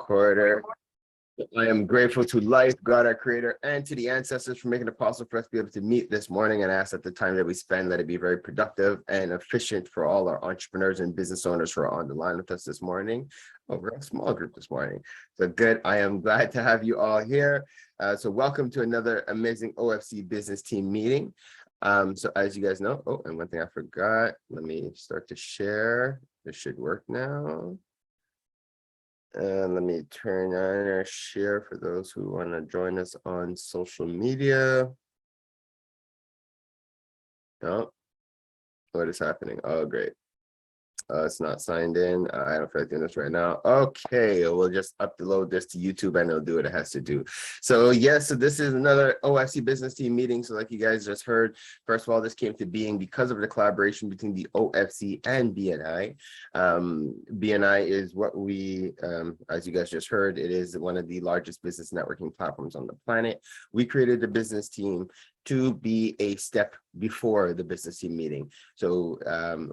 recorder. I am grateful to life, God, our creator, and to the ancestors for making it possible for us to be able to meet this morning, and ask that the time that we spend, let it be very productive and efficient for all our entrepreneurs and business owners who are on the line with us this morning. We're a small group this morning. So good. I am glad to have you all here. So welcome to another amazing OFC business team meeting. So as you guys know, and one thing I forgot, let me start to share. This should work now. And let me turn on our share for those who want to join us on social media. Oh, what is happening? Oh, great. It's not signed in. I don't feel like doing this right now. Okay, we'll just upload this to YouTube and it'll do what it has to do. So yes, so this is another OFC business team meeting. So like you guys just heard, first of all, this came to being because of the collaboration between the OFC and BNI. BNI is what we, as you guys just heard, it is one of the largest business networking platforms on the planet. We created the business team to be a step before the business team meeting. So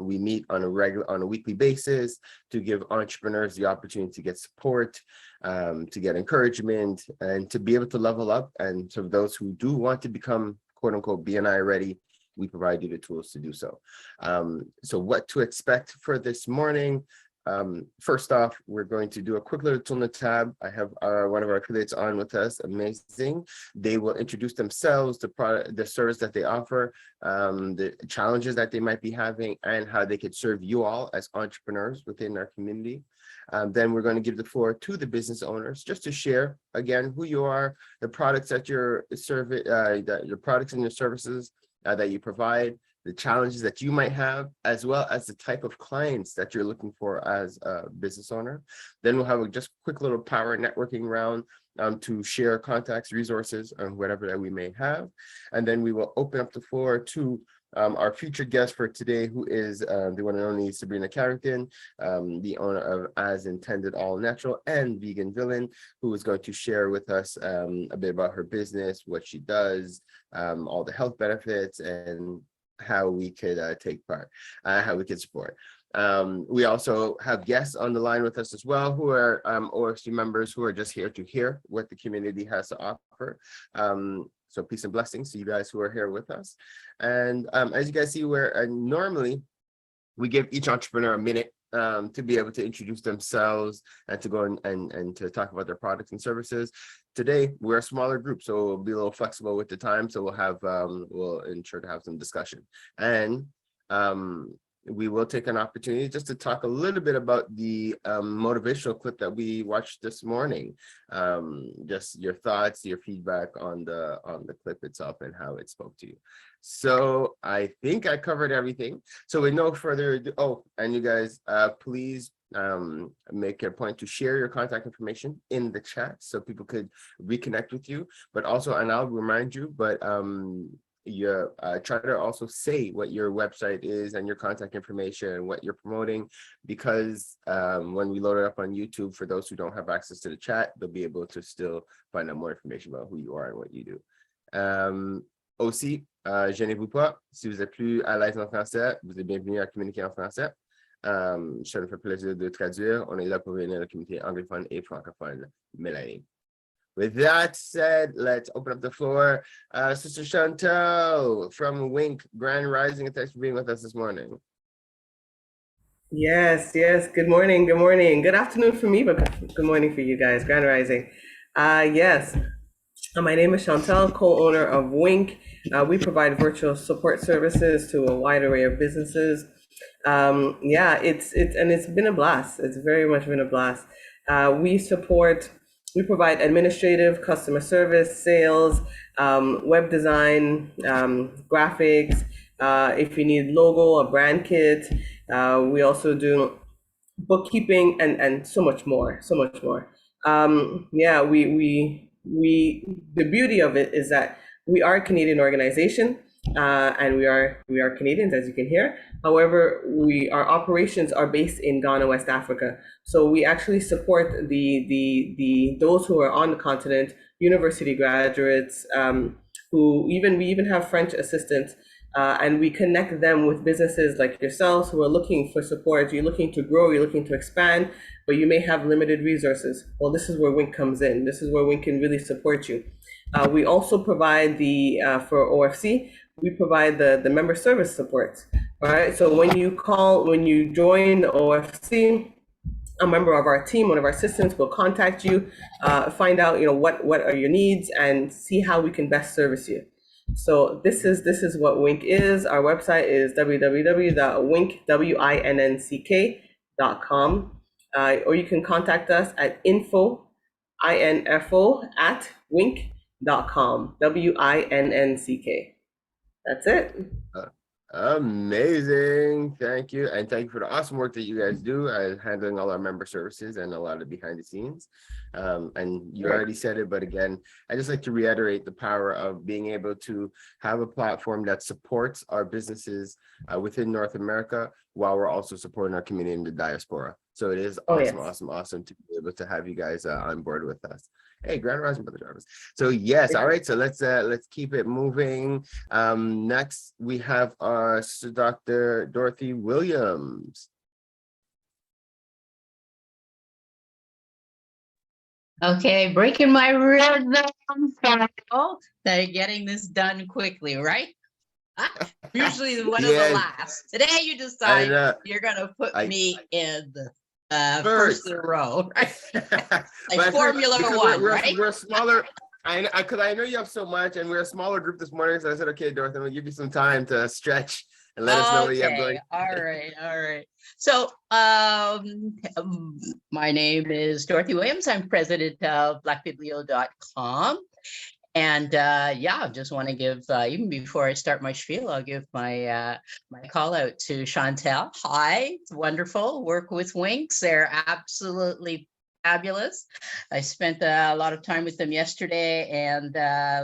we meet on a weekly basis to give entrepreneurs the opportunity to get support, to get encouragement, and to be able to level up. And so those who do want to become quote unquote BNI ready, we provide you the tools to do so. So what to expect for this morning? First off, we're going to do a quick little tool in the tab. I have one of our affiliates on with us. Amazing. They will introduce themselves, the product, the service that they offer, the challenges that they might be having, and how they could serve you all as entrepreneurs within our community. Then we're going to give the floor to the business owners just to share again who you are, the products that you're serving, your products and your services that you provide, the challenges that you might have, as well as the type of clients that you're looking for as a business owner. Then we'll have a just quick little power networking round to share contacts, resources, and whatever that we may have. And then we will open up the floor to our featured guest for today, who is the one and only Sabrina Carrington, the owner of As Intended All Natural and Vegan Villain, who is going to share with us a bit about her business, what she does, all the health benefits, and how we could take part, how we could support. We also have guests on the line with us as well, who are OFC members who are just here to hear what the community has to offer. So peace and blessings to you guys who are here with us. And as you guys see, where normally we give each entrepreneur a minute to be able to introduce themselves and to go and to talk about their products and services. Today, we're a smaller group, so we'll be a little flexible with the time. So we'll have, we'll ensure to have some discussion. And we will take an opportunity just to talk a little bit about the motivational clip that we watched this morning. Just your thoughts, your feedback on the clip itself and how it spoke to you. So I think I covered everything. So with no further ado, and you guys, please make it a point to share your contact information in the chat so people could reconnect with you. But also, and I'll remind you, but try to also say what your website is and your contact information and what you're promoting, because when we load it up on YouTube, for those who don't have access to the chat, they'll be able to still find out more information about who you are and what you do. Aussi, gênez-vous pas, si vous êtes plus à l'aise en français, vous êtes bienvenue à communiquer en français. Ça nous fait plaisir de traduire. On est là pour venir à la communauté anglophone et francophone Mélanie. With that said, let's open up the floor. Sister Chantal from Wink, Grand Rising, and thanks for being with us this morning. Yes. Good morning. Good afternoon for me, but good morning for you guys. Grand Rising. Yes. My name is Chantal, co-owner of Wink. We provide virtual support services to a wide array of businesses. It's been a blast. It's very much been a blast. We provide administrative, customer service, sales, web design, graphics. If you need logo, a brand kit, we also do bookkeeping and so much more. The beauty of it is that we are a Canadian organization, and we are Canadians, as you can hear. However, our operations are based in Ghana, West Africa. So we actually support those who are on the continent, university graduates, we even have French assistants And we connect them with businesses like yourselves who are looking for support. You're looking to grow, you're looking to expand, but you may have limited resources. Well, this is where Wink comes in. This is where Wink can really support you. We also provide for OFC, we provide the member service support. All right. So when you join OFC, a member of our team, one of our assistants, will contact you, find out what are your needs, and see how we can best service you. So this is what Wink is. Our website is www.wink.com, or you can contact us at info at wink.com. WINNCK. That's it. Amazing. Thank you. And thank you for the awesome work that you guys do handling all our member services and a lot of behind the scenes. And you already said it, but again, I just like to reiterate the power of being able to have a platform that supports our businesses within North America while we're also supporting our community in the diaspora. So it is awesome to be able to have you guys on board with us. Hey, Grand Rising, Brother Jarvis. So yes, all right. So let's keep it moving. Next, we have our Dr. Dorothy Williams. Okay, breaking my rhythm. Getting this done quickly, right? Usually one of the last. Today you decide you're gonna put me in the first in the row, right? Like Formula One, right? We're smaller. Because I know you have so much, and we're a smaller group this morning. So I said, okay, Dorothy, I'm gonna give you some time to stretch and let us know what you have going. All right. So, my name is Dorothy Williams. I'm president of blackbiblio.com. And I just want to give, even before I start my spiel, I'll give my my call out to Chantel. Hi, it's wonderful. Work with Winks. They're absolutely fabulous. I spent a lot of time with them yesterday and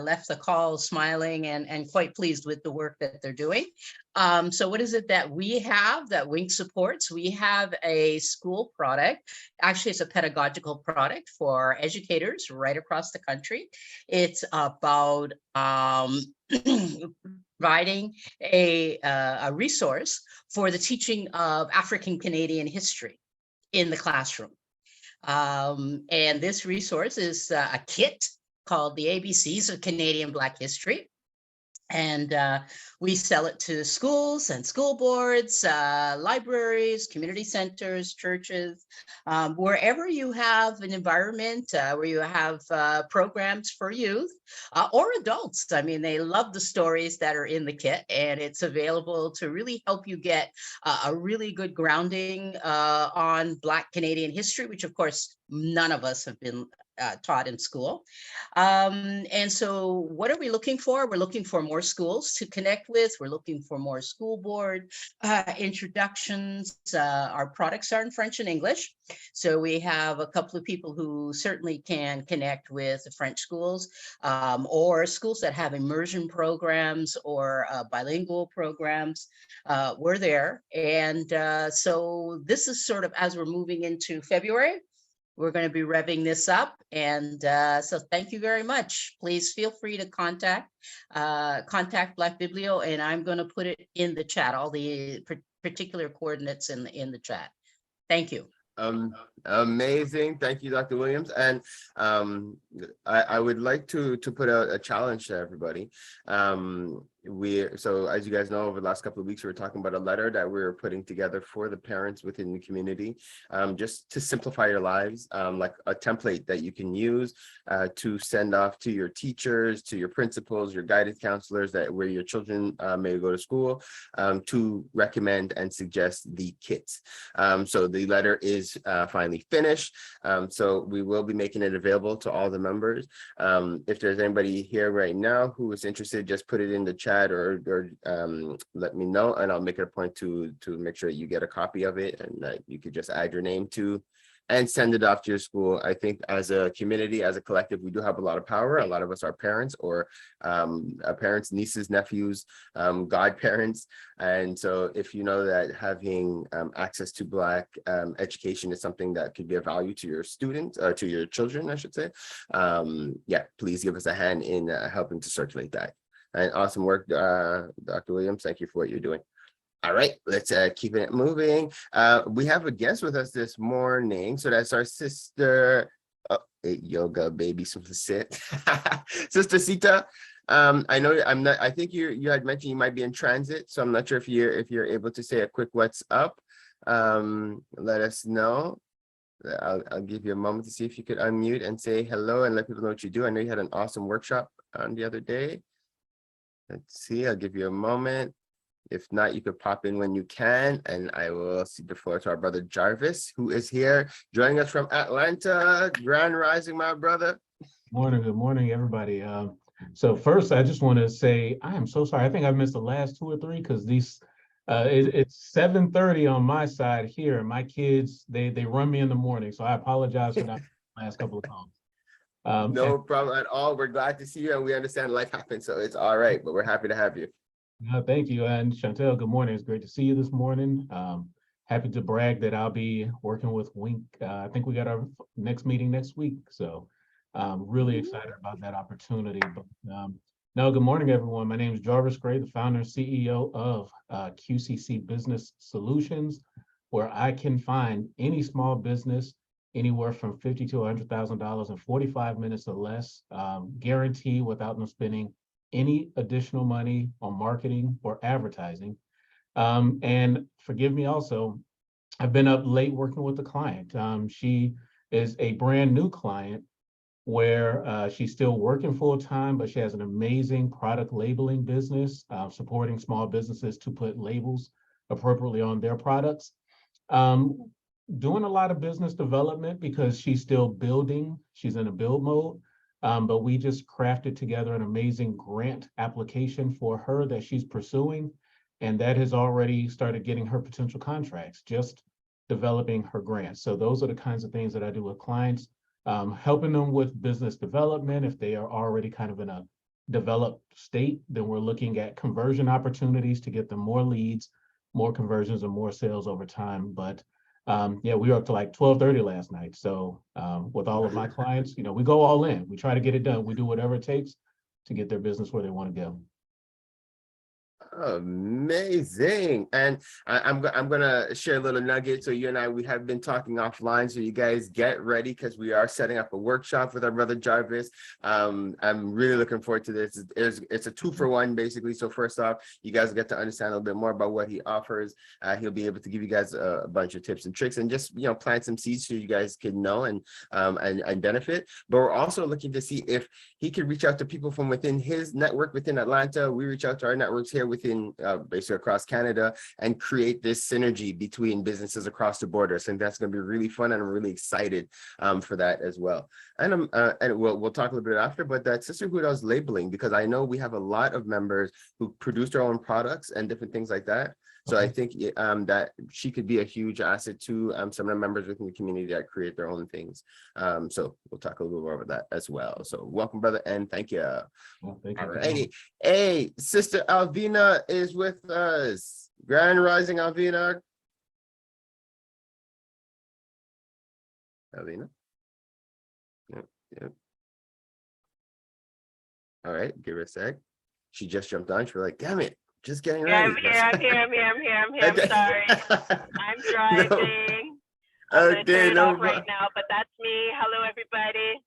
left the call smiling and quite pleased with the work that they're doing. So what is it that we have that Wink supports? We have a school product. Actually, it's a pedagogical product for educators right across the country. It's about providing a resource for the teaching of African Canadian history in the classroom. And this resource is a kit called the ABCs of Canadian Black History. And we sell it to schools and school boards, libraries, community centers, churches, wherever you have an environment where you have programs for youth or adults. I mean, they love the stories that are in the kit, and it's available to really help you get a really good grounding on Black Canadian history, which of course, none of us have been taught in school. And so what are we looking for? We're looking for more schools to connect with. We're looking for more school board introductions. Our products are in French and English. So we have a couple of people who certainly can connect with the French schools or schools that have immersion programs or bilingual programs. We're there. And so this is sort of as we're moving into February. We're going to be revving this up. And so thank you very much. Please feel free to contact Black Biblio, and I'm going to put it in the chat, all the particular coordinates in the chat. Thank you. Amazing. Thank you, Dr. Williams. And I would like to put out a challenge to everybody. So as you guys know, over the last couple of weeks, we were talking about a letter that we were putting together for the parents within the community, just to simplify your lives, like a template that you can use to send off to your teachers, to your principals, your guidance counselors, that where your children may go to school, to recommend and suggest the kits. So the letter is finally finished. So we will be making it available to all the members. If there's anybody here right now who is interested, just put it in the chat or let me know, and I'll make it a point to make sure that you get a copy of it, and that you could just add your name to and send it off to your school. I think as a community, as a collective, we do have a lot of power. A lot of us are parents or parents, nieces, nephews, godparents. And so if you know that having access to Black education is something that could be of value to your students, to your children, I should say, yeah, please give us a hand in helping to circulate that. And awesome work, Dr. Williams. Thank you for what you're doing. All right, let's keep it moving. We have a guest with us this morning. So that's our sister, yoga baby, sit. Sister Sita. I know I think you had mentioned you might be in transit, so I'm not sure if you're able to say a quick what's up. Let us know. I'll give you a moment to see if you could unmute and say hello and let people know what you do. I know you had an awesome workshop on the other day. Let's see, I'll give you a moment. If not, you could pop in when you can, and I will cede the floor to our brother Jarvis, who is here joining us from Atlanta. Grand Rising, my brother. Good morning, everybody. So first, I just want to say I am so sorry. I think I missed the last 2 or 3 because these it's 7:30 on my side here. My kids they run me in the morning, so I apologize for that last couple of calls. No problem at all. We're glad to see you, and we understand life happens, so it's all right. But we're happy to have you. Thank you. And Chantel, good morning. It's great to see you this morning. Happy to brag that I'll be working with Wink. I think we got our next meeting next week. So really excited about that opportunity. But no, good morning, everyone. My name is Jarvis Gray, the founder and CEO of QCC Business Solutions, where I can find any small business anywhere from $50,000 to $100,000 in 45 minutes or less, guarantee without them spending any additional money on marketing or advertising. And forgive me also, I've been up late working with the client. She is a brand new client where she's still working full time, but she has an amazing product labeling business, supporting small businesses to put labels appropriately on their products. Doing a lot of business development because she's still building, she's in a build mode. But we just crafted together an amazing grant application for her that she's pursuing, and that has already started getting her potential contracts, just developing her grants. So those are the kinds of things that I do with clients, helping them with business development. If they are already kind of in a developed state, then we're looking at conversion opportunities to get them more leads, more conversions, and more sales over time. But yeah, we were up to like 12:30 last night. So with all of my clients, we go all in. We try to get it done. We do whatever it takes to get their business where they want to go. Amazing. And I'm gonna share a little nugget. So you and I, we have been talking offline, so you guys get ready because we are setting up a workshop with our brother Jarvis. I'm really looking forward to this. It's a 2-for-1 basically. So first off, you guys get to understand a little bit more about what he offers. He'll be able to give you guys a bunch of tips and tricks, and just plant some seeds so you guys can know and benefit. But we're also looking to see if he could reach out to people from within his network within Atlanta. We reach out to our networks here within basically across Canada, and create this synergy between businesses across the border. So I think that's going to be really fun, and I'm really excited for that as well. And we'll talk a little bit after, but that sisterhood does labeling, because I know we have a lot of members who produce their own products and different things like that. So I think that she could be a huge asset to some of the members within the community that create their own things. So we'll talk a little more about that as well. So welcome, brother, and thank you. Well, thank you. All righty. Hey, Sister Alvina is with us. Grand Rising, Alvina. Alvina. Yep. All right, give her a sec. She just jumped on. She was like, damn it. Just getting ready. I'm here. I'm sorry. I'm driving. Okay, no problem. Right now, but that's me. Hello, everybody.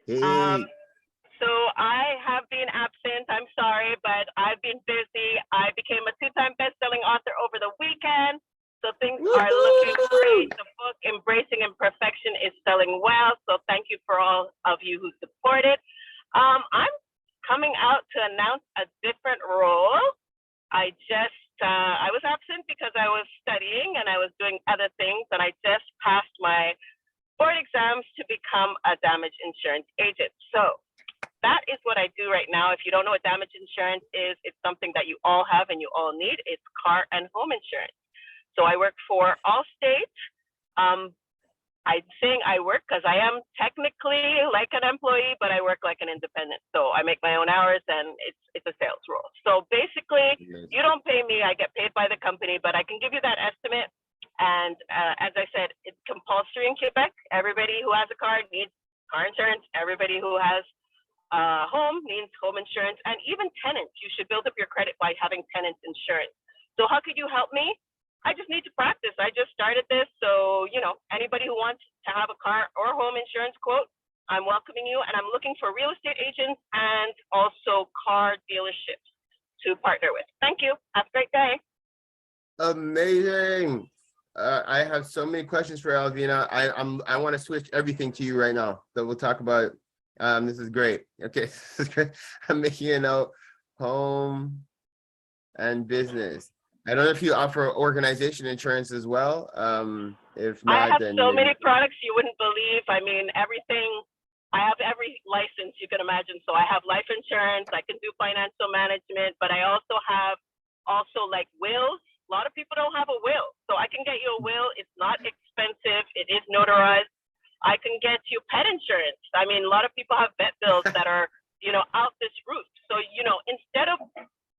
Hey. So I have been absent. I'm sorry, but I've been busy. I became a 2-time best-selling author over the weekend. So things are looking great. The book, Embracing Imperfection, is selling well. So thank you for all of you who support it. I'm coming out to announce a different role. I was absent because I was studying and I was doing other things, and I just passed my board exams to become a damage insurance agent. So that is what I do right now. If you don't know what damage insurance is, it's something that you all have and you all need. It's car and home insurance. So I work for Allstate. I'm saying I work because I am technically like an employee, but I work like an independent. So I make my own hours, and it's a sales role. So basically, you don't pay me, I get paid by the company, but I can give you that estimate. And as I said, it's compulsory in Quebec. Everybody who has a car needs car insurance. Everybody who has home needs home insurance. insurance, and even tenants. You should build up your credit by having tenants insurance. So how could you help me? I just need to practice. I just started this. So, anybody who wants to have a car or home insurance quote, I'm welcoming you. And I'm looking for real estate agents and also car dealerships to partner with. Thank you. Have a great day. Amazing. I have so many questions for Alvina. I want to switch everything to you right now. So we'll talk about, this is great. Okay, this is great. I'm making a note, home and business. I don't know if you offer organization insurance as well. If not, I have then so maybe... many products you wouldn't believe. I mean, everything. I have every license you can imagine. So I have life insurance. I can do financial management, but I also have like wills. A lot of people don't have a will, so I can get you a will. It's not expensive. It is notarized. I can get you pet insurance. I mean, a lot of people have vet bills that are, out this roof. So, instead of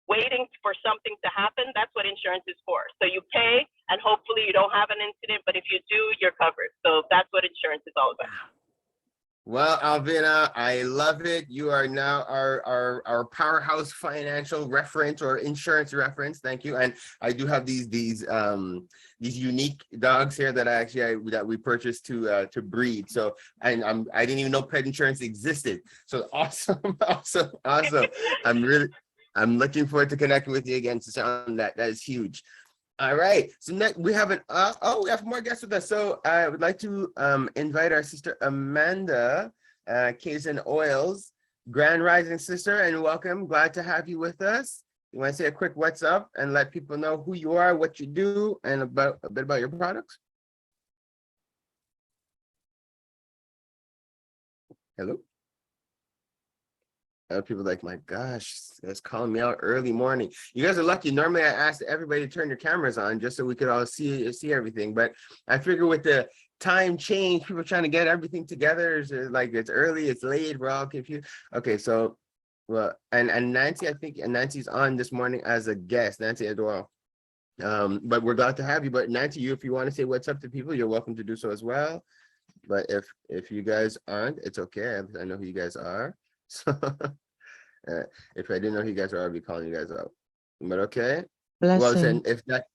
waiting for something to happen, that's what insurance is for. So you pay, and hopefully you don't have an incident, but if you do, you're covered. So that's what insurance is all about. Well, Alvina, I love it. You are now our powerhouse financial reference or insurance reference. Thank you. And I do have these unique dogs here that that we purchased to breed. So I didn't even know pet insurance existed. So awesome, awesome. I'm looking forward to connecting with you again to sound that is huge. All right, so next we have we have more guests with us. So I would like to invite our sister Amanda, Kazan Oils, Grand Rising sister, and welcome. Glad to have you with us. You want to say a quick what's up and let people know who you are, what you do, and a bit about your products? Hello. People are like, my gosh, it's calling me out early morning. You guys are lucky. Normally I ask everybody to turn your cameras on just so we could all see everything. But I figure with the time change, people trying to get everything together, it's like it's early, it's late, we're all confused. Okay, so well, and Nancy, I think, and Nancy's on this morning as a guest, Nancy Edouard. But we're glad to have you. But Nancy, if you want to say what's up to people, you're welcome to do so as well. But if you guys aren't, it's okay. I know who you guys are. So if I didn't know who you guys are, I'd be calling you guys out. But okay. Blessing. Well, then if that,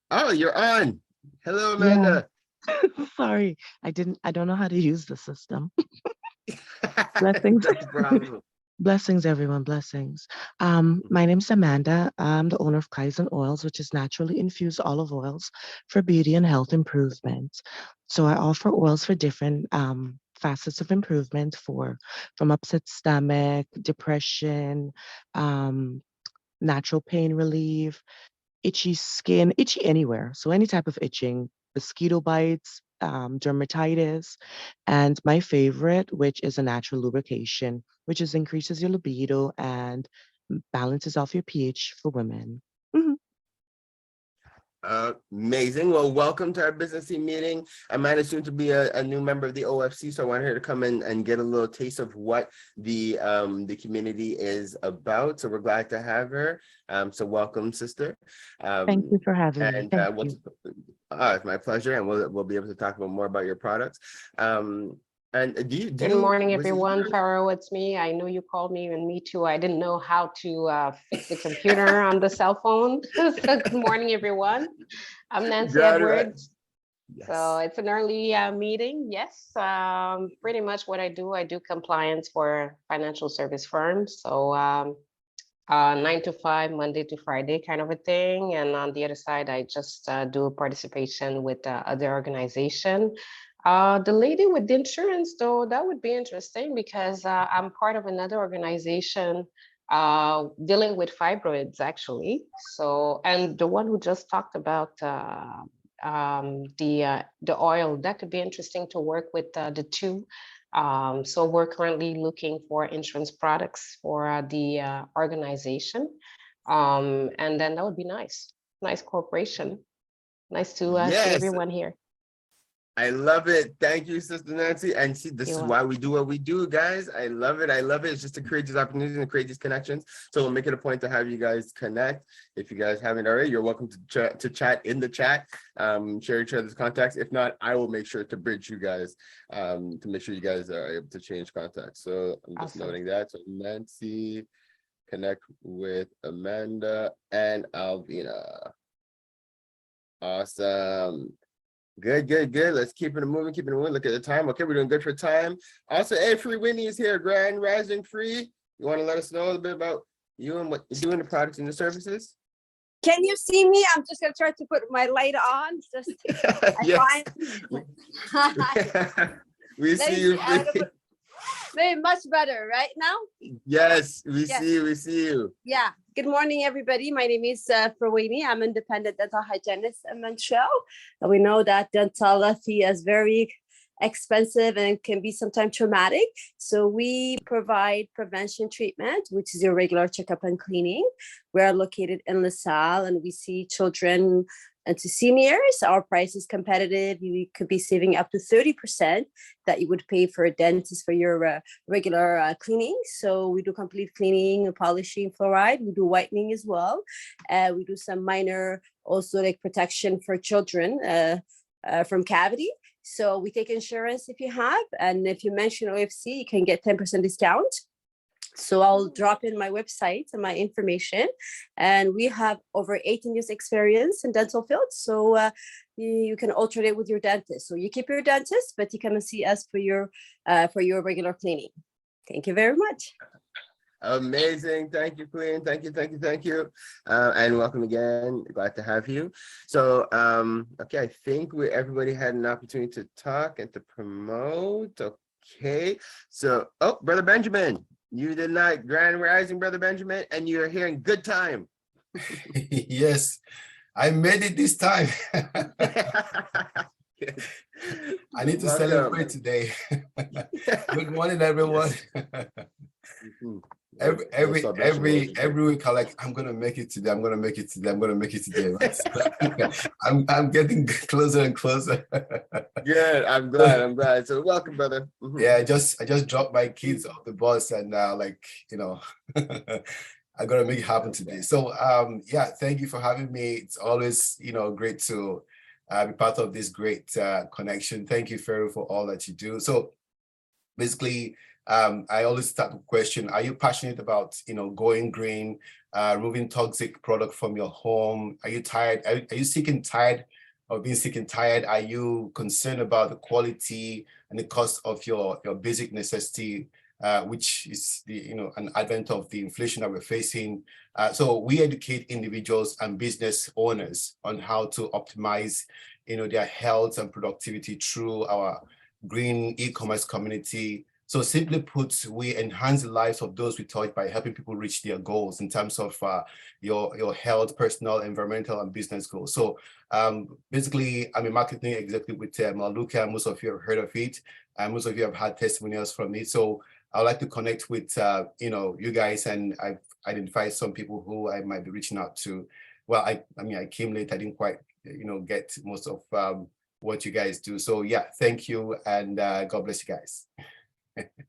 oh, you're on. Hello, Amanda. Yeah. Sorry, I don't know how to use the system. Blessings. That's a problem. Blessings, everyone. Blessings. My name's Amanda. I'm the owner of Kaizen Oils, which is naturally infused olive oils for beauty and health improvement. So I offer oils for different facets of improvement from upset stomach, depression, natural pain relief, itchy skin, itchy anywhere. So any type of itching, mosquito bites, dermatitis, and my favorite, which is a natural lubrication, which increases your libido and balances off your pH for women. Mm-hmm. Amazing. Well, welcome to our business team meeting. Amanda is soon to be a new member of the OFC, so I want her to come in and get a little taste of what the community is about. So we're glad to have her. So welcome, sister. Thank you for having me. Thank you. It's my pleasure, and we'll be able to talk about more about your products. And Good morning, everyone. Pharaoh, it's me. I know you called me, and me too. I didn't know how to fix the computer on the cell phone. So good morning, everyone. I'm Nancy Edwards. Yes. So it's an early meeting. Yes, pretty much what I do compliance for financial service firms. So 9 to 5, Monday to Friday kind of a thing. And on the other side, I just do participation with other organization. The lady with the insurance, though, that would be interesting because I'm part of another organization dealing with fibroids, actually. So, and the one who just talked about the oil, that could be interesting to work with the two. So we're currently looking for insurance products for the organization. And then that would be nice. Nice cooperation. Nice to see everyone here. I love it. Thank you, Sister Nancy. And see, this is why we do what we do, guys. I love it. I love it. It's just to create these opportunities and create these connections. So we'll make it a point to have you guys connect. If you guys haven't already, you're welcome to chat in the chat, share each other's contacts. If not, I will make sure to bridge you guys to make sure you guys are able to change contacts. So I'm just noting that. So Nancy, connect with Amanda and Alvina. Awesome. Good. Let's keep it moving. Look at the time. Okay, we're doing good for time. Also, hey, Free Winnie is here. Grand Rising Free. You want to let us know a little bit about you and what you're doing, the products and the services? Can you see me? I'm just gonna try to put my light on. Just yes. We see you. Very much better right now. Yes, we see you. Yeah. Good morning, everybody. My name is Frawini. I'm independent dental hygienist in Montreal. And we know that dentality is very expensive and can be sometimes traumatic. So we provide prevention treatment, which is your regular checkup and cleaning. We are located in LaSalle and we see children and to seniors. Our price is competitive. You could be saving up to 30% that you would pay for a dentist for your regular cleaning. So we do complete cleaning, polishing, fluoride. We do whitening as well. We do some minor also like protection for children from cavity. So we take insurance if you have, and if you mention OFC, you can get 10% discount. So I'll drop in my website and my information, and we have over 18 years experience in dental field. So you can alternate with your dentist. So you keep your dentist, but you come and see us for your regular cleaning. Thank you very much. Amazing. Thank you, Queen. Thank you. And welcome again. Glad to have you. So, okay, I think everybody had an opportunity to talk and to promote. Okay. So, Brother Benjamin, you did not Grand Rising, Brother Benjamin, and you're here in good time. Yes, I made it this time. I need to celebrate today. Good morning, everyone. Every week I like, I'm gonna make it today. I'm getting closer and closer. Good. I'm glad. So welcome, brother. Yeah, I just dropped my kids off the bus and I gotta make it happen today. So yeah, thank you for having me. It's always great to be part of this great connection. Thank you, Ferro, for all that you do. So basically, I always start with a question: are you passionate about going green, removing toxic product from your home? Are you tired? Are you sick and tired of being sick and tired? Are you concerned about the quality and the cost of your basic necessity, which is an advent of the inflation that we're facing? So we educate individuals and business owners on how to optimize their health and productivity through our green e-commerce community. So simply put, we enhance the lives of those we touch by helping people reach their goals in terms of your health, personal, environmental, and business goals. So basically, I'm a marketing executive with Maluka. Most of you have heard of it, and most of you have had testimonials from it. So I would like to connect with you guys, and I've identified some people who I might be reaching out to. Well, I came late. I didn't quite get most of what you guys do. So yeah, thank you, and God bless you guys.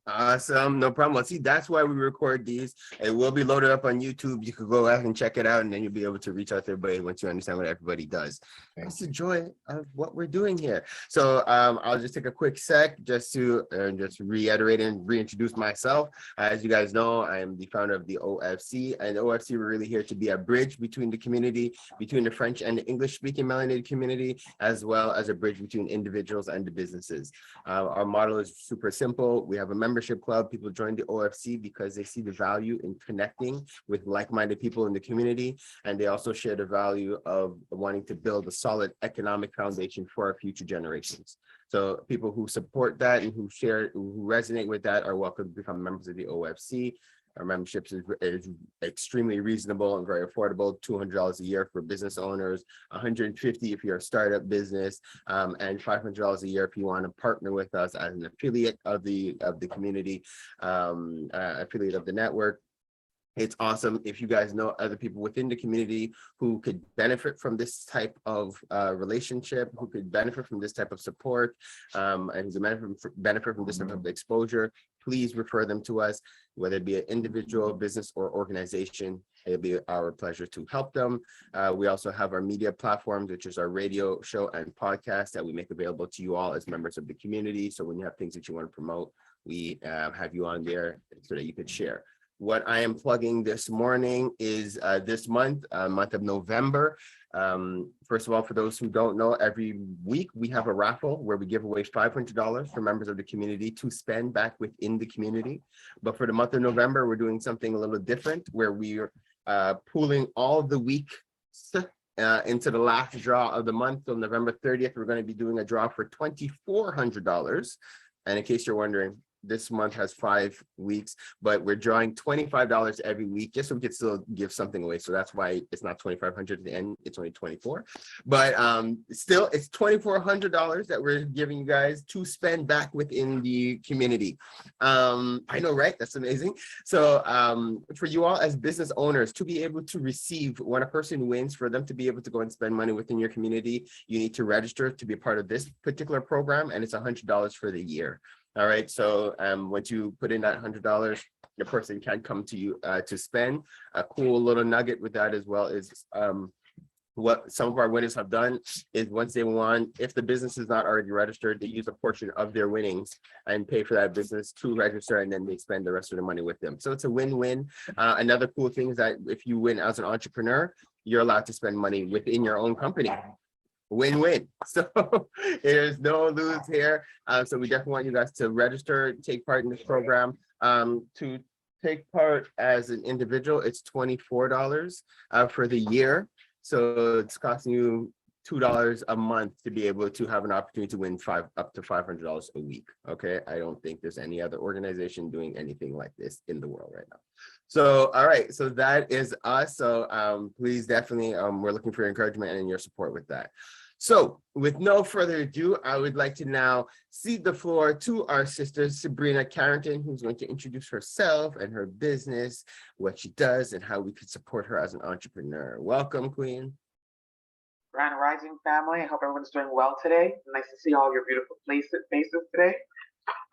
Awesome. No problem. Well, see, that's why we record these. It will be loaded up on YouTube. You could go out and check it out, and then you'll be able to reach out to everybody once you understand what everybody does. That's the joy of what we're doing here. So I'll just take a quick sec just to just reiterate and reintroduce myself. As you guys know, I am the founder of the OFC, and the OFC, we're really here to be a bridge between the community, between the French and the English-speaking melanated community, as well as a bridge between individuals and the businesses. Our model is super simple. We have a membership club. People join the OFC because they see the value in connecting with like-minded people in the community, and they also share the value of wanting to build a solid economic foundation for our future generations. So people who support that and who resonate with that are welcome to become members of the OFC. Our membership is extremely reasonable and very affordable, $200 a year for business owners, $150 if you're a startup business, and $500 a year if you want to partner with us as an affiliate of the community, affiliate of the network. It's awesome if you guys know other people within the community who could benefit from this type of relationship, who could benefit from this type of support, and who benefit from this type of exposure. Please refer them to us, whether it be an individual, business, or organization. It'll be our pleasure to help them. We also have our media platforms, which is our radio show and podcast that we make available to you all as members of the community. So when you have things that you want to promote, we have you on there so that you could share. What I am plugging this morning is this month of November. First of all, for those who don't know, every week we have a raffle where we give away $500 for members of the community to spend back within the community. But for the month of November, we're doing something a little different where we are pooling all the weeks into the last draw of the month. So November 30th, we're going to be doing a draw for $2,400. And in case you're wondering, this month has 5 weeks, but we're drawing $25 every week just so we can still give something away. So that's why it's not $2,500 at the end, it's only 24. But still, it's $2,400 that we're giving you guys to spend back within the community. I know, right? That's amazing. So for you all as business owners to be able to receive, when a person wins, for them to be able to go and spend money within your community, you need to register to be a part of this particular program, and it's $100 for the year. All right, so once you put in that $100, the person can come to you to spend. A cool little nugget with that as well is what some of our winners have done is once they won, if the business is not already registered, they use a portion of their winnings and pay for that business to register, and then they spend the rest of the money with them. So it's a win-win. Another cool thing is that if you win as an entrepreneur, you're allowed to spend money within your own company. Win-win. So there's no lose here. So we definitely want you guys to register, take part in this program. To take part as an individual, it's $24 for the year. So it's costing you $2 a month to be able to have an opportunity to win up to $500 a week. Okay, I don't think there's any other organization doing anything like this in the world right now. So all right, so that is us. So please definitely we're looking for your encouragement and your support with that. So with no further ado, I would like to now cede the floor to our sister Sabrina Carrington, who's going to introduce herself and her business, what she does, and how we could support her as an entrepreneur. Welcome, Queen. Grand Rising family. I hope everyone's doing well today. Nice to see all your beautiful faces today.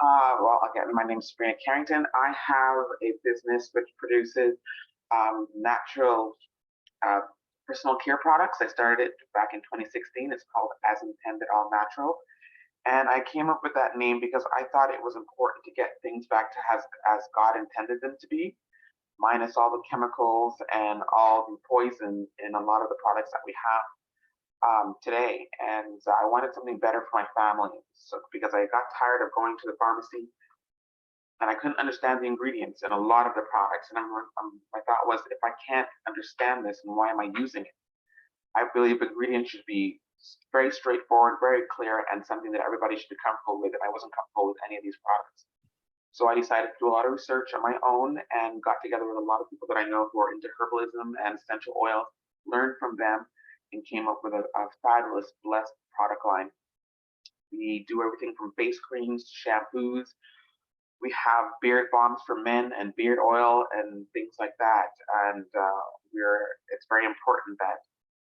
Well, again, my name is Sabrina Carrington. I have a business which produces natural personal care products. I started it back in 2016. It's called As Intended All Natural. And I came up with that name because I thought it was important to get things back to as God intended them to be, minus all the chemicals and all the poison in a lot of the products that we have today. And I wanted something better for my family. So because I got tired of going to the pharmacy and I couldn't understand the ingredients in a lot of the products. And my thought was, if I can't understand this, and why am I using it? I believe ingredients should be very straightforward, very clear, and something that everybody should be comfortable with. And I wasn't comfortable with any of these products. So I decided to do a lot of research on my own and got together with a lot of people that I know who are into herbalism and essential oils, learned from them, and came up with a fabulous, blessed product line. We do everything from face creams to shampoos. We have beard balms for men and beard oil and things like that. And it's very important that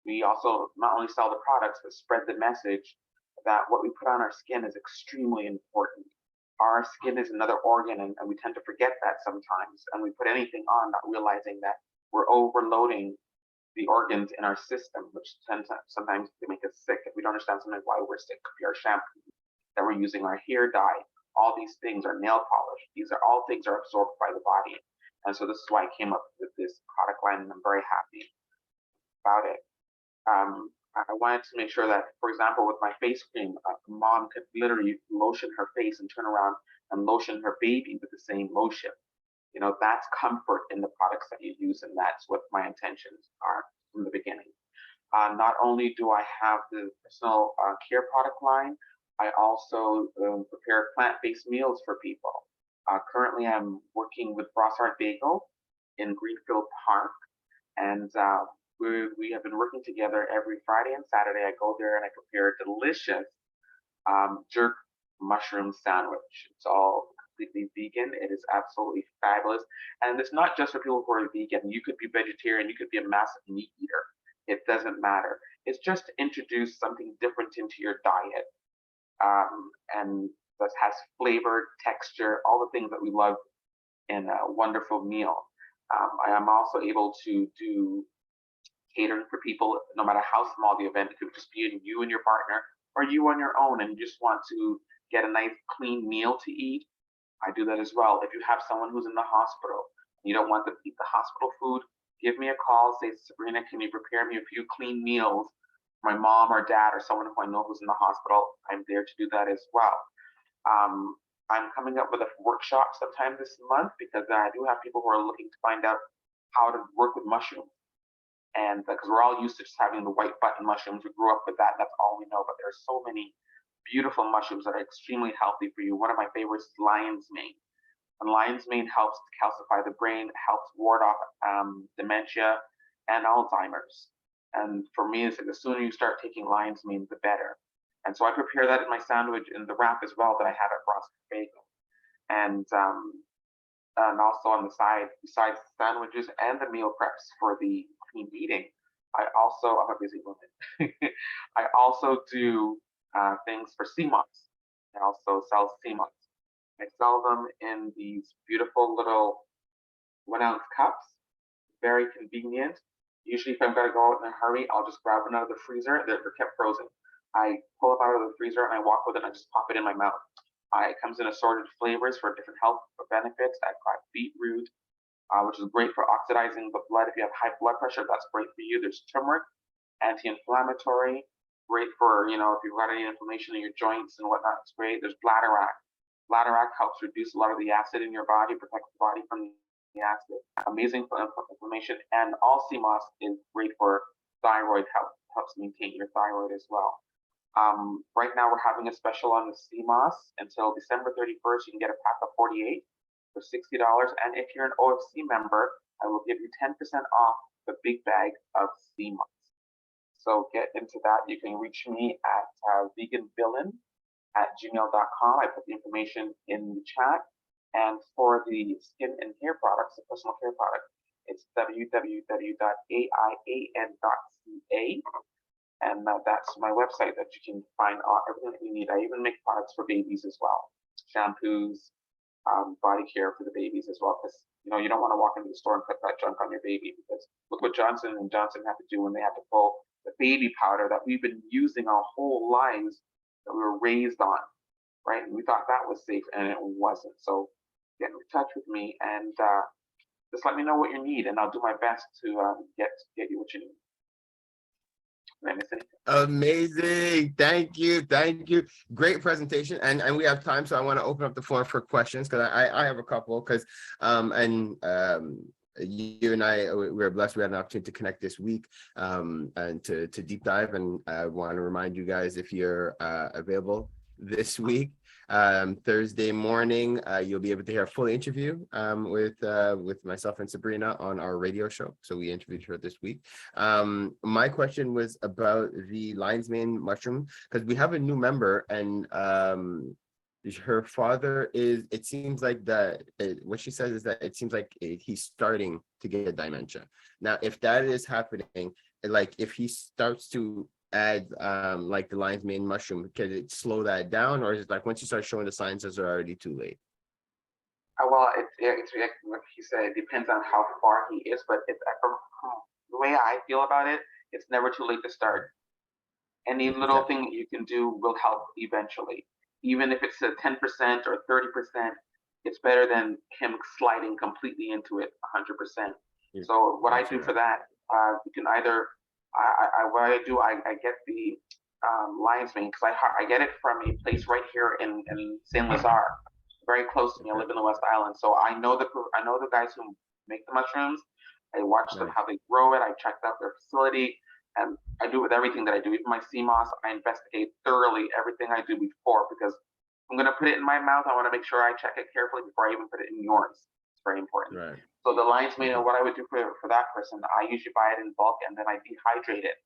we also not only sell the products, but spread the message that what we put on our skin is extremely important. Our skin is another organ, and we tend to forget that sometimes. And we put anything on, not realizing that we're overloading the organs in our system, which sometimes they make us sick. If we don't understand sometimes why we're sick, could be our shampoo that we're using, our hair dye, all these things, our nail polish. These are all things are absorbed by the body. And so this is why I came up with this product line, and I'm very happy about it. I wanted to make sure that, for example, with my face cream, a mom could literally lotion her face and turn around and lotion her baby with the same lotion. You know, that's comfort in the products that you use, and that's what my intentions are from the beginning. Not only do I have the personal care product line, I also prepare plant-based meals for people. Currently, I'm working with Brossard Bagel in Greenfield Park, and we have been working together every Friday and Saturday. I go there and I prepare a delicious jerk mushroom sandwich. It's all completely vegan. It is absolutely fabulous. And it's not just for people who are vegan. You could be vegetarian. You could be a massive meat eater. It doesn't matter. It's just to introduce something different into your diet. And that has flavor, texture, all the things that we love in a wonderful meal. I am also able to do catering for people, no matter how small the event. It could just be you and your partner, or you on your own, and you just want to get a nice clean meal to eat. I do that as well. If you have someone who's in the hospital, you don't want them to eat the hospital food, give me a call. Say, Sabrina, can you prepare me a few clean meals? My mom or dad or someone who I know who's in the hospital, I'm there to do that as well. I'm coming up with a workshop sometime this month because I do have people who are looking to find out how to work with mushrooms. And because we're all used to just having the white button mushrooms, we grew up with that, that's all we know. But there's so many beautiful mushrooms that are extremely healthy for you. One of my favorites is lion's mane. And lion's mane helps to calcify the brain, helps ward off dementia and Alzheimer's. And for me, it's like the sooner you start taking lion's mane, the better. And so I prepare that in my sandwich in the wrap as well that I have at Frosted Bagel. And also on the side, besides the sandwiches and the meal preps for the clean eating, I'm a busy woman. I also do things for CMOS. I also sell CMOS. I sell them in these beautiful little 1-ounce cups, very convenient. Usually if I'm gonna go out in a hurry, I'll just grab one out of the freezer. They're kept frozen. I pull it out of the freezer and I walk with it and I just pop it in my mouth. It comes in assorted flavors for different health benefits. I've got beetroot, which is great for oxidizing the blood. If you have high blood pressure, that's great for you. There's turmeric, anti-inflammatory, great for, if you've got any inflammation in your joints and whatnot, it's great. There's bladderwrack. Bladderwrack helps reduce a lot of the acid in your body, protects the body from the acid. Amazing for inflammation. And all CMOS is great for thyroid health, helps maintain your thyroid as well. Right now we're having a special on the CMOS until December 31st. You can get a pack of 48 for $60. And if you're an OFC member, I will give you 10% off the big bag of CMOS. So get into that. You can reach me at veganvillain@gmail.com. I put the information in the chat. And for the skin and hair products, the personal care product, it's www.aian.ca. And that's my website that you can find everything that you need. I even make products for babies as well. Shampoos, body care for the babies as well. Because, you don't want to walk into the store and put that junk on your baby, because look what Johnson & Johnson had to do when they had to pull the baby powder that we've been using our whole lives, that we were raised on, right? And we thought that was safe, and it wasn't. So get in touch with me and just let me know what you need, and I'll do my best to get you what you need. Amazing. Thank you. Great presentation. And we have time, so I want to open up the floor for questions, because I have a couple, because you and I, we're blessed we had an opportunity to connect this week and to deep dive. And I want to remind you guys, if you're available this week, Thursday morning, you'll be able to hear a full interview with myself and Sabrina on our radio show. So we interviewed her this week. My question was about the lion's mane mushroom, because we have a new member, and her father is, it seems like what she says is that it seems like he's starting to get dementia. Now, if that is happening, like if he starts to add like the lion's mane mushroom, can it slow that down, or is it like once you start showing the signs, it's already too late? Well, it's like he said, it depends on how far he is, but from the way I feel about it, it's never too late to start. Any little thing that you can do will help eventually. Even if it's a 10% or 30%, it's better than him sliding completely into it 100%. So what I do for that, you can either, I get the lion's mane, because I get it from a place right here in Saint Lazare, very close to me. I live in the West Island, so I know the guys who make the mushrooms. I watch them how they grow it. I checked out their facility, and I do with everything that I do. Even my CMOS, I investigate thoroughly everything I do before, because I'm going to put it in my mouth. I want to make sure I check it carefully before I even put it in yours. It's very important. Right. So the lion's mane, what I would do for that person, I usually buy it in bulk, and then I dehydrate it,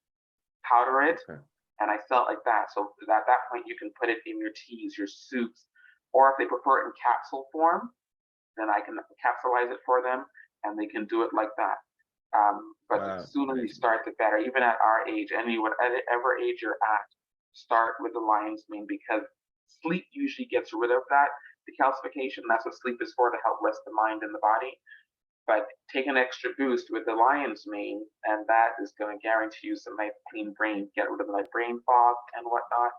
powder it, and I sell it like that. So at that point, you can put it in your teas, your soups, or if they prefer it in capsule form, then I can capsulize it for them, and they can do it like that. But the sooner you start, the better. Even at our age, whatever age you're at, start with the lion's mane, because sleep usually gets rid of that decalcification. That's what sleep is for, to help rest the mind and the body. But take an extra boost with the lion's mane, and that is going to guarantee you some nice clean brain, get rid of the brain fog and whatnot.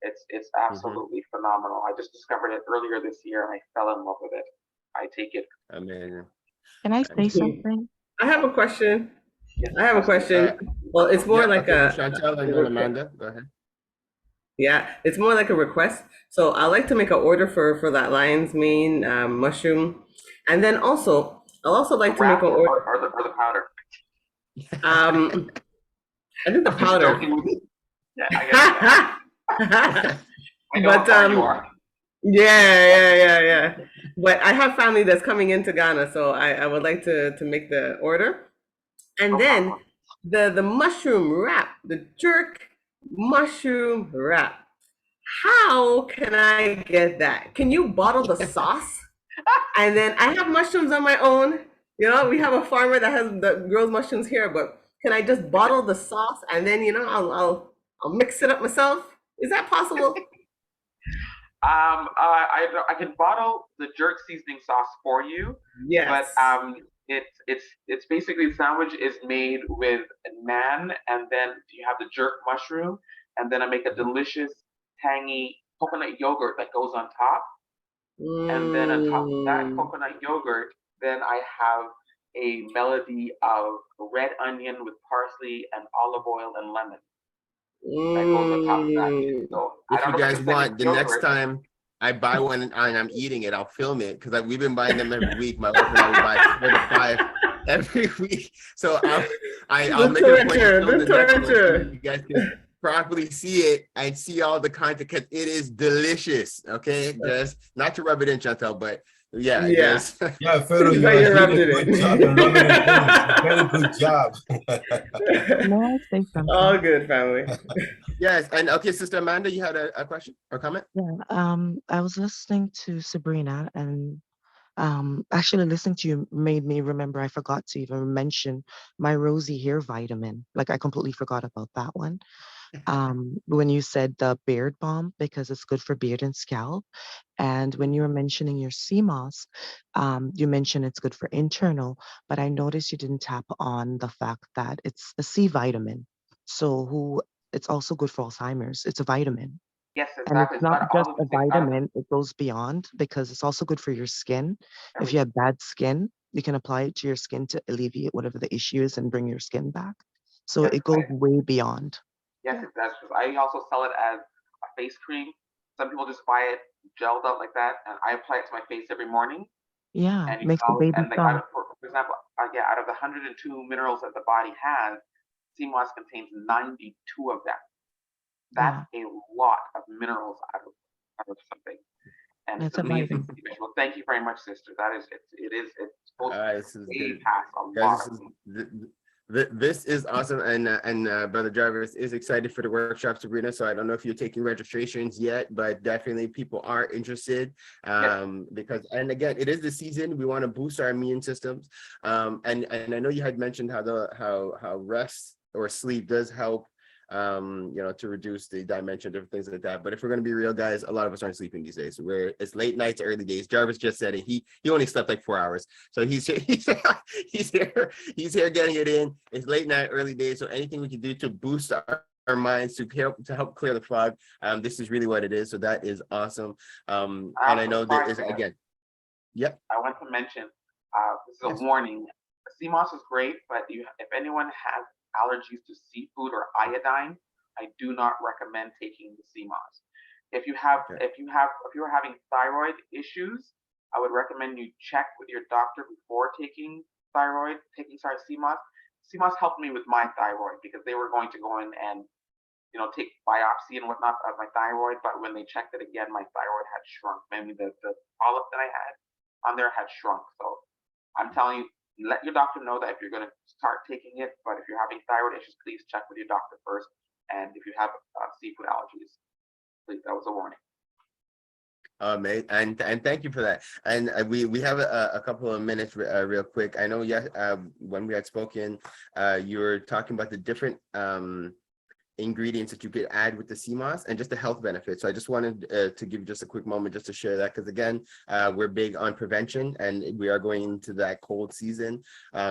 It's absolutely phenomenal. I just discovered it earlier this year, and I fell in love with it. I take it. Amazing. Can I say something? I have a question. Well, it's more like Chantel and then Amanda, go ahead. Yeah, it's more like a request. So I like to make an order for that lion's mane mushroom, and then also I'll also like to make an order or the powder. I think the powder. Yeah, I guess. I know But how far you are. yeah. But I have family that's coming into Ghana, so I would like to make the order, and then the mushroom wrap, the jerk mushroom wrap. How can I get that? Can you bottle the sauce? And then I have mushrooms on my own. You know, we have a farmer that grows mushrooms here, but can I just bottle the sauce and then I'll mix it up myself? Is that possible? I can bottle the jerk seasoning sauce for you. Yes. But it's basically the sandwich is made with naan, and then you have the jerk mushroom, and then I make a delicious tangy coconut yogurt that goes on top. And then on top of that coconut yogurt, then I have a melody of red onion with parsley and olive oil and lemon. That goes on top of that. So if you guys want, the next time I buy one and I'm eating it, I'll film it because we've been buying them every week. My wife and I buy 4 to 5 every week. So I'll make it a point to film the next one so you guys can properly see it and see all the content because it is delicious. Okay, just not to rub it in, Chantel, but yeah. Yeah, Pharaoh, you did a good job. Very good job. No, I say something. All good, family. Yes, and okay, Sister Amanda, you had a question or comment? Yeah, I was listening to Sabrina, and actually listening to you made me remember I forgot to even mention my rosy hair vitamin. Like I completely forgot about that one. When you said the beard balm, because it's good for beard and scalp. And when you were mentioning your sea moss, you mentioned it's good for internal, but I noticed you didn't tap on the fact that it's a C vitamin. So it's also good for Alzheimer's. It's a vitamin. Yes, And exactly. it's not just a vitamin, it goes beyond because it's also good for your skin. If you have bad skin, you can apply it to your skin to alleviate whatever the issue is and bring your skin back. So it goes way beyond. Yes, it does. I also sell it as a face cream. Some people just buy it gelled out like that, and I apply it to my face every morning. Yeah, And makes the baby soft. for example, out of the 102 minerals that the body has, sea moss contains 92 of them. That's a lot of minerals out of something. And it's amazing. Well, thank you very much, sister. It's supposed to be past a lot of This is awesome, and Brother Jarvis is excited for the workshop, Sabrina. So I don't know if you're taking registrations yet, but definitely people are interested because, and again, it is the season. We want to boost our immune systems, and I know you had mentioned how rest or sleep does help, to reduce the dimension, different things like that. But if we're going to be real, guys, a lot of us aren't sleeping these days. It's late nights, early days. Jarvis just said it. He only slept like 4 hours, so he's here getting it in. It's late night, early days. So anything we can do to boost our minds to help clear the fog, this is really what it is. So that is awesome. And I know there is again. Yep. I want to mention this is a warning. Sea moss is great, but if anyone has allergies to seafood or iodine, I do not recommend taking the sea moss. If you're having thyroid issues, I would recommend you check with your doctor before taking sea moss. Sea moss helped me with my thyroid because they were going to go in and take biopsy and whatnot of my thyroid, but when they checked it again, my thyroid had shrunk. Maybe the polyp that I had on there had shrunk. So I'm telling you, let your doctor know that if you're going to start taking it, but if you're having thyroid issues, please check with your doctor first. And if you have seafood allergies, please, that was a warning. Mate, and thank you for that. And we have a couple of minutes real quick. I know when we had spoken, you were talking about the different ingredients that you could add with the sea moss and just the health benefits. So I just wanted to give just a quick moment just to share that, because again, we're big on prevention and we are going into that cold season.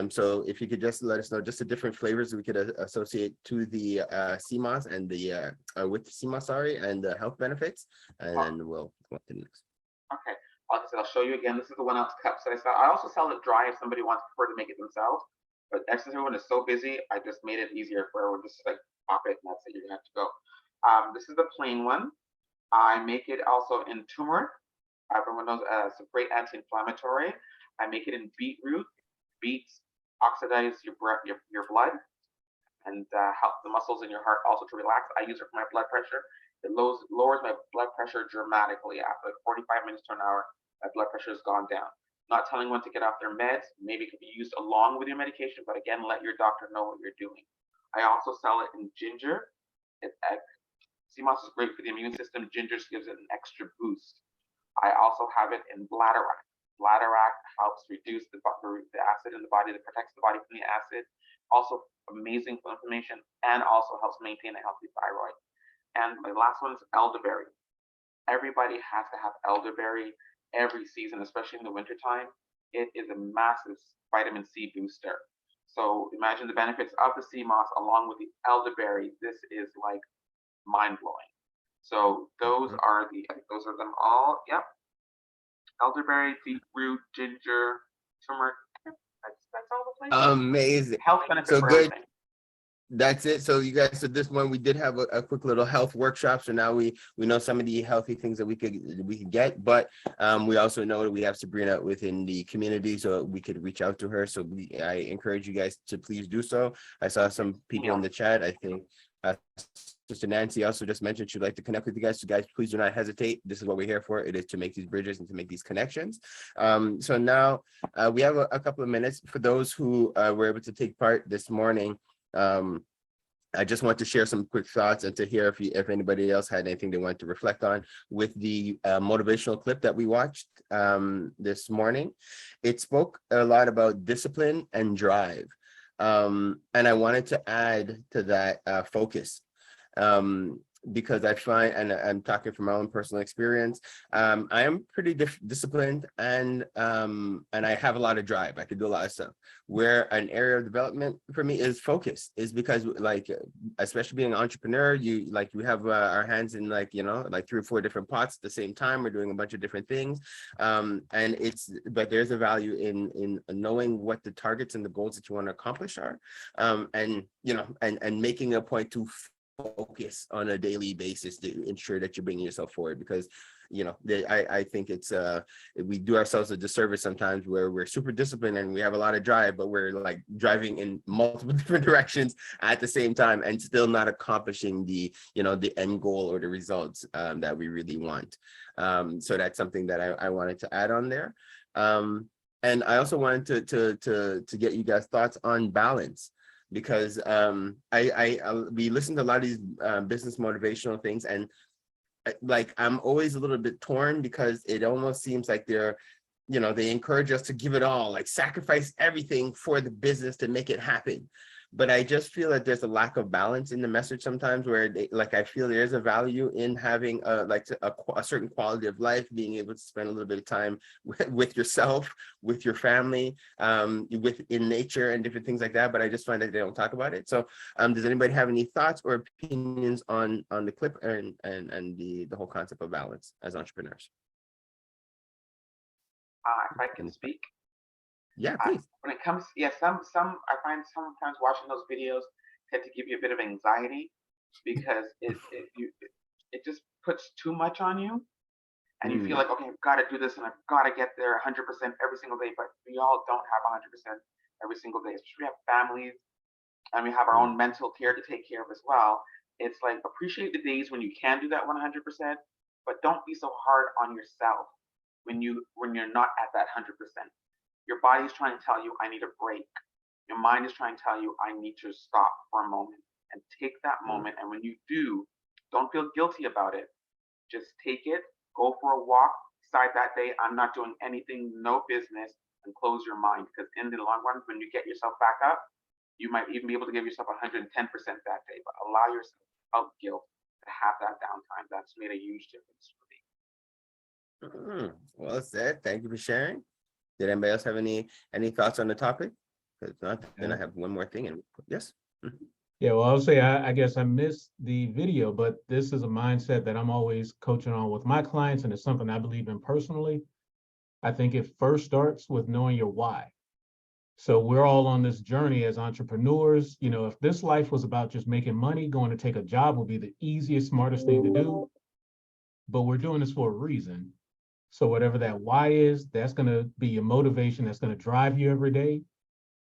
So if you could just let us know just the different flavors we could associate to the sea moss and the with the sea moss, and the health benefits, and then we'll go to the next. Okay, like I said, I'll show you again. This is the 1 ounce cups that I sell. I also sell it dry if somebody wants to make it themselves. But since everyone is so busy, I just made it easier for everyone. Just like pop it, and that's it. You're gonna have to go. This is the plain one. I make it also in turmeric. Everyone knows it's a great anti-inflammatory. I make it in beetroot. Beets oxidize your blood and help the muscles in your heart also to relax. I use it for my blood pressure. It lowers my blood pressure dramatically. After like 45 minutes to an hour, my blood pressure has gone down. Not telling one to get off their meds. Maybe it could be used along with your medication, but again, let your doctor know what you're doing. I also sell it in ginger. Sea moss is great for the immune system. Ginger gives it an extra boost. I also have it in bladderwrack. Bladderwrack helps reduce the acid in the body, that protects the body from the acid. Also amazing for inflammation, and also helps maintain a healthy thyroid. And my last one is elderberry. Everybody has to have elderberry every season, especially in the wintertime. It is a massive vitamin C booster. So imagine the benefits of the sea moss along with the elderberry. This is like mind-blowing. So those are them all. Yep. Elderberry, beetroot, ginger, turmeric. That's all the places. Amazing. Health benefits So for good. everything. That's it. So you guys, so this one we did have a quick little health workshop. So now we know some of the healthy things that we could get, but we also know that we have Sabrina within the community, so we could reach out to her. So I encourage you guys to please do so. I saw some people in the chat. I think Sister Nancy also just mentioned she'd like to connect with you guys. So guys, please do not hesitate. This is what we're here for. It is to make these bridges and to make these connections. So now we have a couple of minutes for those who were able to take part this morning. I just want to share some quick thoughts and to hear if anybody else had anything they wanted to reflect on with the motivational clip that we watched this morning. It spoke a lot about discipline and drive. And I wanted to add to that focus. Because I find, and I'm talking from my own personal experience, I am pretty disciplined and I have a lot of drive. I could do a lot of stuff. Where an area of development for me is focus, is because like, especially being an entrepreneur, we have our hands in like 3 or 4 different pots at the same time. We're doing a bunch of different things. But there's a value in knowing what the targets and the goals that you want to accomplish are. And making a point to focus on a daily basis to ensure that you're bringing yourself forward, because I think it's we do ourselves a disservice sometimes where we're super disciplined and we have a lot of drive, but we're like driving in multiple different directions at the same time and still not accomplishing the end goal or the results that we really want. So that's something that I wanted to add on there. And I also wanted to get you guys' thoughts on balance, because we listen to a lot of these business motivational things, and like I'm always a little bit torn, because it almost seems like they encourage us to give it all, like sacrifice everything for the business to make it happen. But I just feel that there's a lack of balance in the message sometimes, where I feel there's a value in having a certain quality of life, being able to spend a little bit of time with yourself, with your family, in nature and different things like that. But I just find that they don't talk about it. So does anybody have any thoughts or opinions on the clip and the whole concept of balance as entrepreneurs? If I can speak. Yeah, please. When it comes, some I find sometimes watching those videos tend to give you a bit of anxiety, because it just puts too much on you, and you feel like, okay, I've got to do this and I've got to get there 100% every single day. But we all don't have 100% every single day. Especially we have families and we have our own mental care to take care of as well. It's like, appreciate the days when you can do that 100%, but don't be so hard on yourself when you're not at that 100%. Your body's trying to tell you, I need a break. Your mind is trying to tell you, I need to stop for a moment, and take that moment. And when you do, don't feel guilty about it. Just take it, go for a walk, decide that day, I'm not doing anything, no business, and close your mind. Because in the long run, when you get yourself back up, you might even be able to give yourself 110% that day, but allow yourself without guilt to have that downtime. That's made a huge difference for me. Well said. Thank you for sharing. Did anybody else have any thoughts on the topic? If not, then I have one more thing. And yes. Yeah, well, I'll say I guess I missed the video, but this is a mindset that I'm always coaching on with my clients, and it's something I believe in personally. I think it first starts with knowing your why. So we're all on this journey as entrepreneurs. You know, if this life was about just making money, going to take a job would be the easiest, smartest thing to do. But we're doing this for a reason. So whatever that why is, that's going to be your motivation. That's going to drive you every day.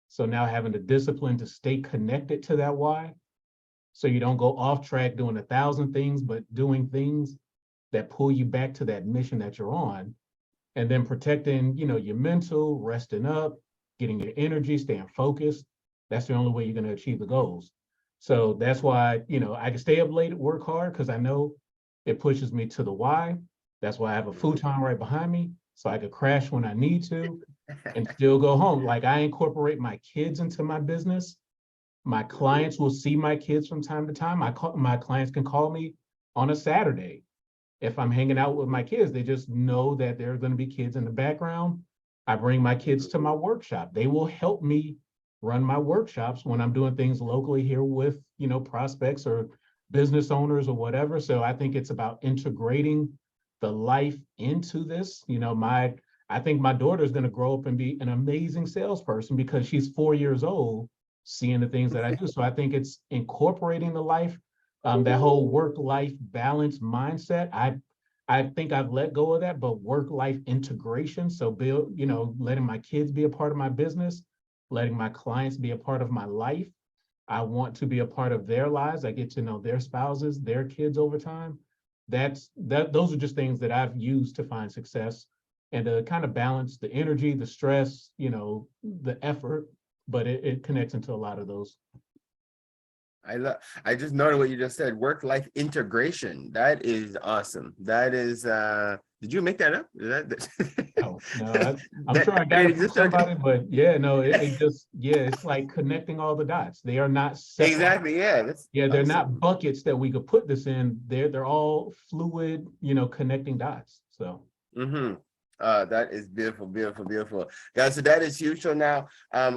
So now having the discipline to stay connected to that why, so you don't go off track doing 1,000 things, but doing things that pull you back to that mission that you're on. And then protecting, you know, your mental, resting up, getting your energy, staying focused. That's the only way you're going to achieve the goals. So that's why, you know, I can stay up late, work hard, because I know it pushes me to the why. That's why I have a futon right behind me, so I could crash when I need to and still go home. Like, I incorporate my kids into my business. My clients will see my kids from time to time. My clients can call me on a Saturday. If I'm hanging out with my kids, they just know that there are going to be kids in the background. I bring my kids to my workshop. They will help me run my workshops when I'm doing things locally here with, you know, prospects or business owners or whatever. So I think it's about integrating the life into this. You know, I think my daughter is going to grow up and be an amazing salesperson because she's 4 years old, seeing the things that I do. So I think it's incorporating the life, that whole work-life balance mindset. I think I've let go of that, but work-life integration. So you know, letting my kids be a part of my business, letting my clients be a part of my life. I want to be a part of their lives. I get to know their spouses, their kids over time. Those are just things that I've used to find success and to kind of balance the energy, the stress, you know, the effort, but it connects into a lot of those. I just noted what you just said, work-life integration. That is awesome. That is, did you make that up? Is that No, I'm sure I got it from somebody, but yeah, no, it's like connecting all the dots. They are not separate. Exactly, yeah. They're not buckets that we could put this in. They're all fluid, you know, connecting dots. So. Mm-hmm. That is beautiful, beautiful, beautiful, guys. So that is huge. So now, now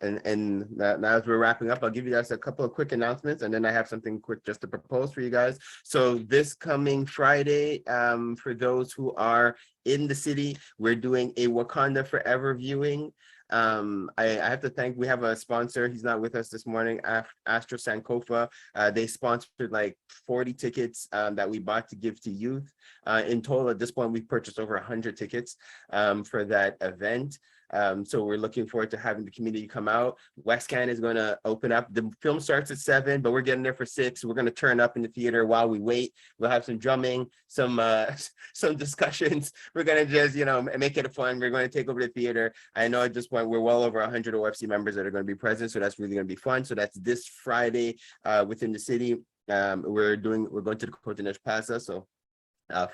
as we're wrapping up, I'll give you guys a couple of quick announcements, and then I have something quick just to propose for you guys. So this coming Friday, for those who are in the city, we're doing a Wakanda Forever viewing. I have to thank, we have a sponsor. He's not with us this morning, Astra Sankofa. They sponsored like 40 tickets that we bought to give to youth. In total, at this point, we've purchased over 100 tickets for that event. So we're looking forward to having the community come out. WestCan is going to open up. The film starts at 7, but we're getting there for 6. We're going to turn up in the theater while we wait. We'll have some drumming, some discussions. We're going to just, you know, make it fun. We're going to take over the theater. I know at this point we're well over 100 OFC members that are going to be present, so that's really going to be fun. So that's this Friday within the city. We're going to the Cotonou Plaza. So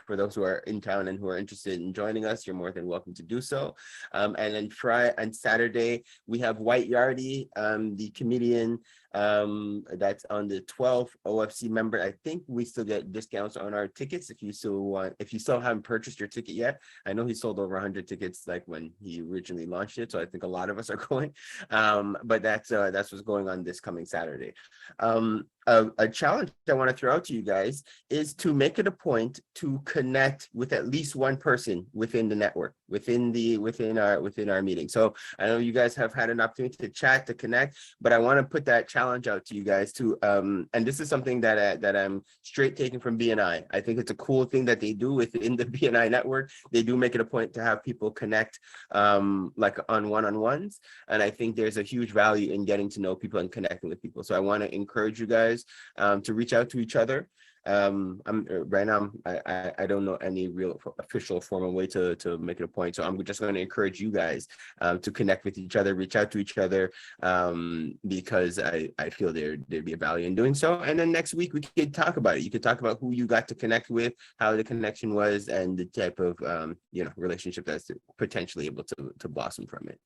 for those who are in town and who are interested in joining us, you're more than welcome to do so. And then Friday and Saturday, we have White Yardie, the comedian that's on the 12th OFC member. I think we still get discounts on our tickets if you still haven't purchased your ticket yet. I know he sold over 100 tickets like when he originally launched it, so I think a lot of us are going. But that's what's going on this coming Saturday. A challenge I want to throw out to you guys is to make it a point to connect with at least one person within the network, within our meeting. So I know you guys have had an opportunity to chat, to connect, but I want to put that challenge out to you guys to and this is something that I'm straight taking from BNI. I think it's a cool thing that they do within the BNI network. They do make it a point to have people connect like on one-on-ones, and I think there's a huge value in getting to know people and connecting with people. So I want to encourage you guys to reach out to each other. Right now I don't know any real official formal way to make it a point, so I'm just going to encourage you guys to connect with each other, reach out to each other, because I feel there'd be a value in doing so. And then next week we could talk about it. You could talk about who you got to connect with, how the connection was, and the type of relationship that's potentially able to blossom from it.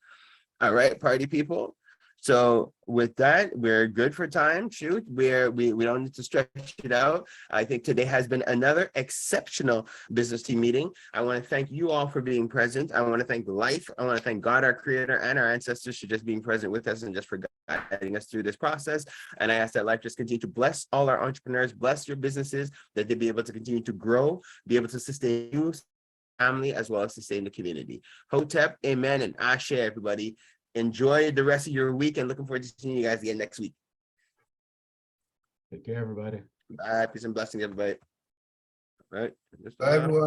All right, party people. So with that, we're good for time. Shoot, we don't need to stretch it out. I think today has been another exceptional business team meeting. I want to thank you all for being present. I want to thank life. I want to thank God, our creator, and our ancestors for just being present with us and just for guiding us through this process. And I ask that life just continue to bless all our entrepreneurs, bless your businesses, that they be able to continue to grow, be able to sustain you, family, as well as sustain the community. Hotep, amen, and ashe, everybody. Enjoy the rest of your week and looking forward to seeing you guys again next week. Take care, everybody. Bye. Peace and blessings, everybody. All right. Bye, everyone.